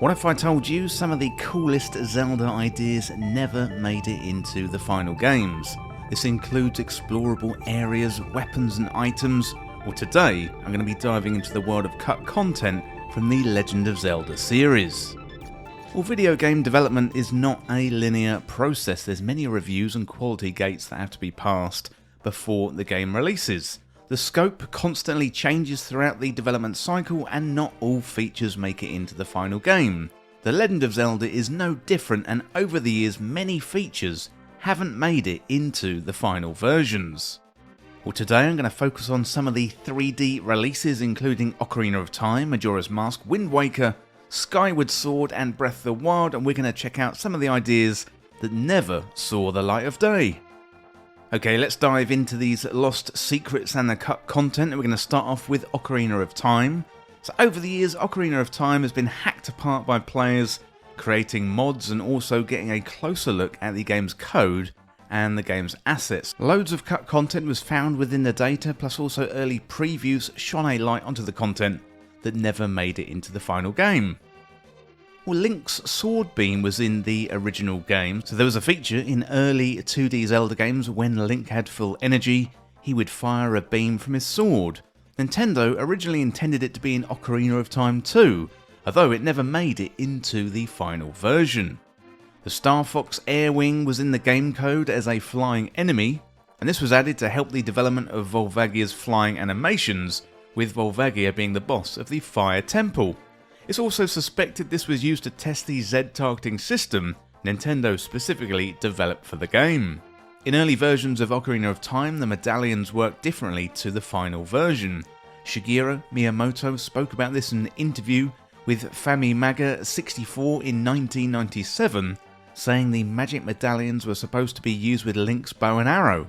What if I told you some of the coolest Zelda ideas never made it into the final games? This includes explorable areas, weapons and items. Well, today I'm going to be diving into the world of cut content from the Legend of Zelda series. Well, video game development is not a linear process. There's many reviews and quality gates that have to be passed before the game releases. The scope constantly changes throughout the development cycle and not all features make it into the final game. The Legend of Zelda is no different, and over the years many features haven't made it into the final versions. Well, today I'm going to focus on some of the 3D releases including Ocarina of Time, Majora's Mask, Wind Waker, Skyward Sword and Breath of the Wild, and we're going to check out some of the ideas that never saw the light of day. Okay, let's dive into these lost secrets and the cut content. We're going to start off with Ocarina of Time. So over the years, Ocarina of Time has been hacked apart by players, creating mods and also getting a closer look at the game's code and the game's assets. Loads of cut content was found within the data, plus also early previews shone a light onto the content that never made it into the final game. Well, Link's sword beam was in the original game, so there was a feature in early 2D Zelda games when Link had full energy, he would fire a beam from his sword. Nintendo originally intended it to be in Ocarina of Time too, although it never made it into the final version. The Star Fox Air Wing was in the game code as a flying enemy, and this was added to help the development of Volvagia's flying animations, with Volvagia being the boss of the Fire Temple. It's also suspected this was used to test the Z-targeting system Nintendo specifically developed for the game. In early versions of Ocarina of Time, the medallions worked differently to the final version. Shigeru Miyamoto spoke about this in an interview with FamiMaga 64 in 1997, saying the magic medallions were supposed to be used with Link's bow and arrow.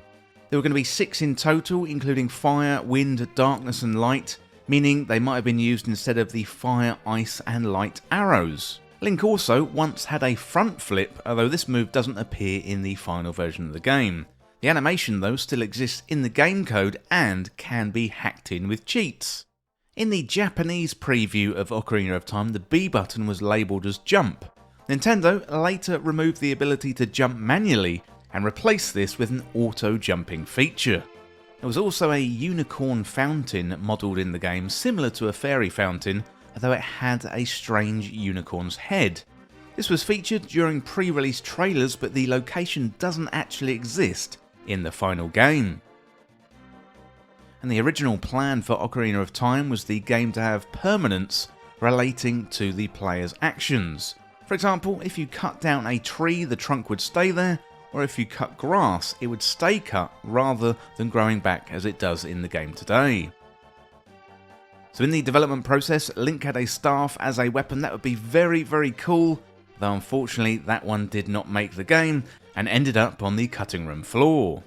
There were going to be 6 in total, including fire, wind, darkness and light, meaning they might have been used instead of the fire, ice and light arrows. Link also once had a front flip, although this move doesn't appear in the final version of the game. The animation though still exists in the game code and can be hacked in with cheats. In the Japanese preview of Ocarina of Time, the B button was labelled as jump. Nintendo later removed the ability to jump manually and replaced this with an auto jumping feature. There was also a unicorn fountain modelled in the game, similar to a fairy fountain, although it had a strange unicorn's head. This was featured during pre-release trailers, but the location doesn't actually exist in the final game. And the original plan for Ocarina of Time was the game to have permanence relating to the player's actions. For example, if you cut down a tree, the trunk would stay there, or if you cut grass, it would stay cut rather than growing back as it does in the game today. So in the development process, Link had a staff as a weapon. That would be very, very cool, though unfortunately that one did not make the game and ended up on the cutting room floor.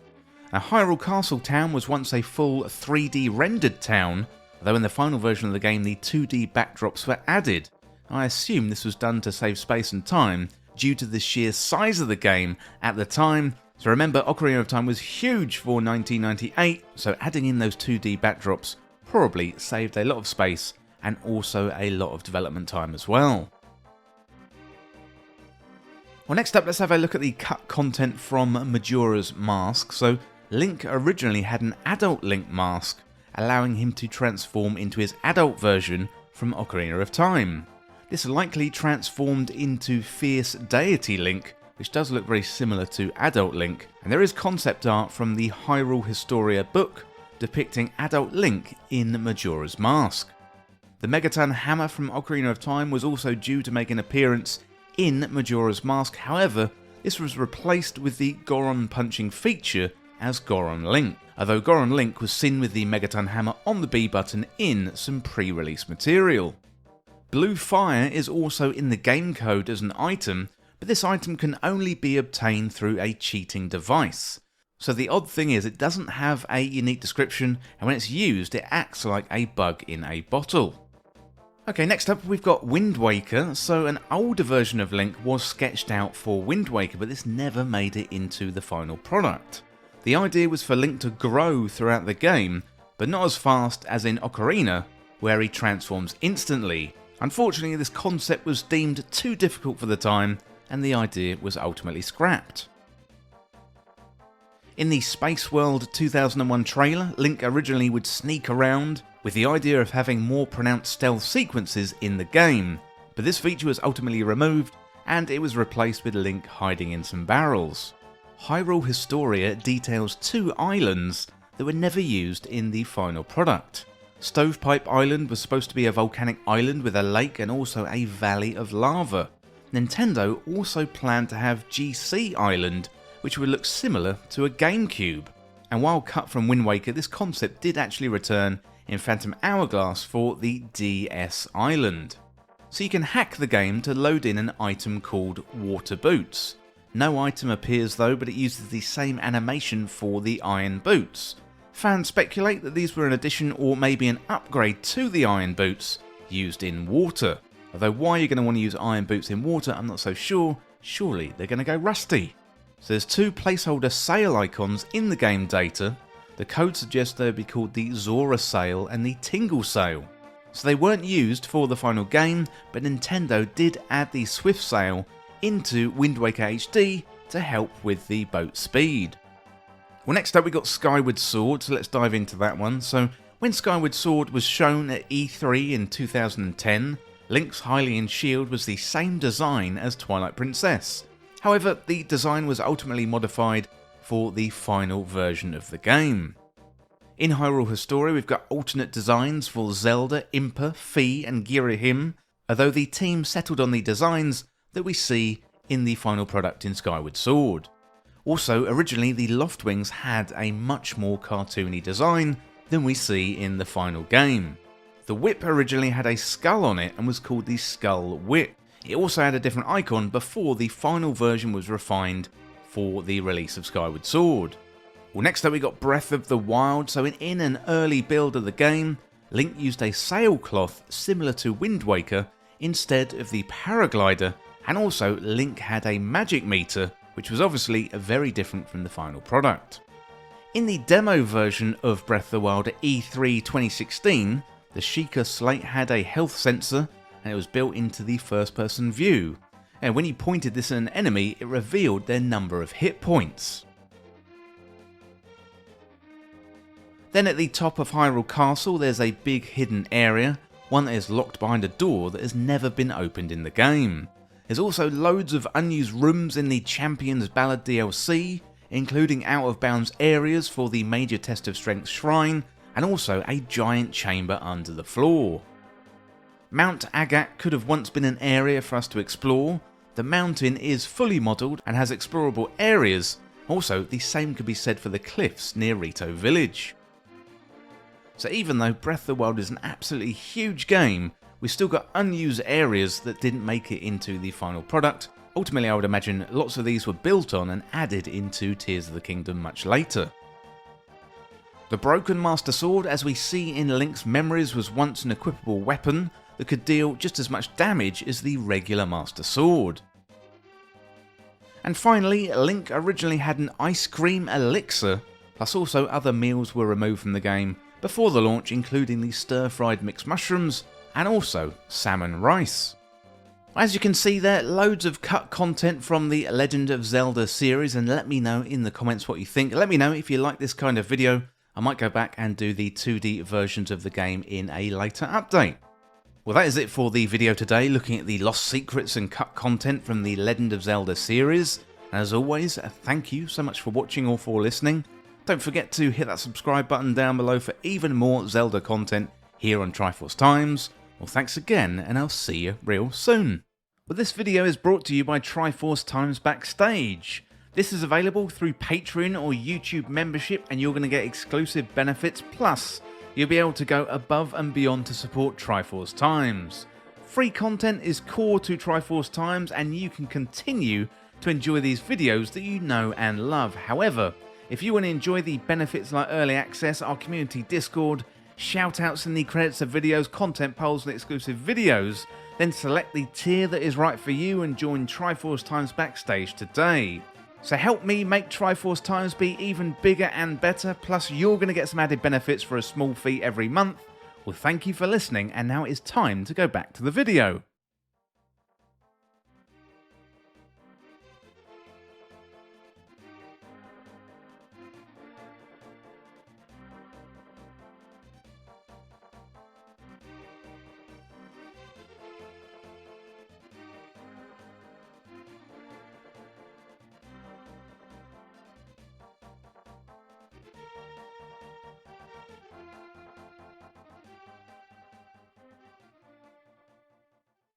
Now, Hyrule Castle Town was once a full 3D rendered town, though in the final version of the game the 2D backdrops were added. I assume this was done to save space and time due to the sheer size of the game at the time. So remember, Ocarina of Time was huge for 1998, so adding in those 2D backdrops probably saved a lot of space and also a lot of development time as well. Well, next up, let's have a look at the cut content from Majora's Mask. So Link originally had an adult Link mask, allowing him to transform into his adult version from Ocarina of Time. This likely transformed into Fierce Deity Link, which does look very similar to Adult Link, and there is concept art from the Hyrule Historia book depicting Adult Link in Majora's Mask. The Megaton Hammer from Ocarina of Time was also due to make an appearance in Majora's Mask, however, this was replaced with the Goron punching feature as Goron Link, although Goron Link was seen with the Megaton Hammer on the B button in some pre-release material. Blue Fire is also in the game code as an item, but this item can only be obtained through a cheating device. So the odd thing is it doesn't have a unique description, and when it's used it acts like a bug in a bottle. Okay, next up we've got Wind Waker. So an older version of Link was sketched out for Wind Waker, but this never made it into the final product. The idea was for Link to grow throughout the game, but not as fast as in Ocarina, where he transforms instantly. Unfortunately, this concept was deemed too difficult for the time, and the idea was ultimately scrapped. In the Space World 2001 trailer, Link originally would sneak around, with the idea of having more pronounced stealth sequences in the game, but this feature was ultimately removed, and it was replaced with Link hiding in some barrels. Hyrule Historia details 2 islands that were never used in the final product. Stovepipe Island was supposed to be a volcanic island with a lake and also a valley of lava. Nintendo also planned to have GC Island, which would look similar to a GameCube. And while cut from Wind Waker, this concept did actually return in Phantom Hourglass for the DS Island. So you can hack the game to load in an item called Water Boots. No item appears though, but it uses the same animation for the Iron Boots. Fans speculate that these were an addition or maybe an upgrade to the Iron Boots used in water. Although why you're going to want to use Iron Boots in water, I'm not so sure. Surely they're going to go rusty. So there's 2 placeholder sail icons in the game data. The code suggests they would be called the Zora Sail and the Tingle Sail. So they weren't used for the final game, but Nintendo did add the Swift Sail into Wind Waker HD to help with the boat speed. Well, next up we got Skyward Sword, so let's dive into that one. So when Skyward Sword was shown at E3 in 2010, Link's Hylian shield was the same design as Twilight Princess. However, the design was ultimately modified for the final version of the game. In Hyrule Historia, we've got alternate designs for Zelda, Impa, Fi and Girahim, although the team settled on the designs that we see in the final product in Skyward Sword. Also, originally the Loftwings had a much more cartoony design than we see in the final game. The whip originally had a skull on it and was called the Skull Whip. It also had a different icon before the final version was refined for the release of Skyward Sword. Well, next up we got Breath of the Wild. So in an early build of the game, Link used a sailcloth similar to Wind Waker instead of the paraglider, and also Link had a magic meter, which was obviously very different from the final product. In the demo version of Breath of the Wild at E3 2016, the Sheikah Slate had a health sensor and it was built into the first person view, and when you pointed this at an enemy it revealed their number of hit points. Then at the top of Hyrule Castle there's a big hidden area, one that is locked behind a door that has never been opened in the game. There's also loads of unused rooms in the Champions Ballad DLC, including out of bounds areas for the Major Test of Strength Shrine, and also a giant chamber under the floor. Mount Agat could have once been an area for us to explore. The mountain is fully modelled and has explorable areas. Also, the same could be said for the cliffs near Rito Village. So even though Breath of the Wild is an absolutely huge game, we've still got unused areas that didn't make it into the final product. Ultimately, I would imagine lots of these were built on and added into Tears of the Kingdom much later. The Broken Master Sword, as we see in Link's memories, was once an equipable weapon that could deal just as much damage as the regular Master Sword. And finally, Link originally had an ice cream elixir, plus also other meals were removed from the game before the launch, including the stir-fried mixed mushrooms and also salmon rice. As you can see there, loads of cut content from the Legend of Zelda series, and let me know in the comments what you think. Let me know if you like this kind of video. I might go back and do the 2D versions of the game in a later update. Well, that is it for the video today, looking at the lost secrets and cut content from the Legend of Zelda series. And as always, thank you so much for watching or for listening. Don't forget to hit that subscribe button down below for even more Zelda content here on Triforce Times. Well, thanks again, and I'll see you real soon. Well, this video is brought to you by Triforce Times Backstage. This is available through Patreon or YouTube membership, and you're going to get exclusive benefits, plus you'll be able to go above and beyond to support Triforce Times. Free content is core to Triforce Times, and you can continue to enjoy these videos that you know and love. However, if you want to enjoy the benefits like early access, our community Discord, shoutouts in the credits of videos, content polls and exclusive videos, then select the tier that is right for you and join Triforce Times Backstage today. So help me make Triforce Times be even bigger and better, plus you're going to get some added benefits for a small fee every month, Well, thank you for listening, and now it's time to go back to the video.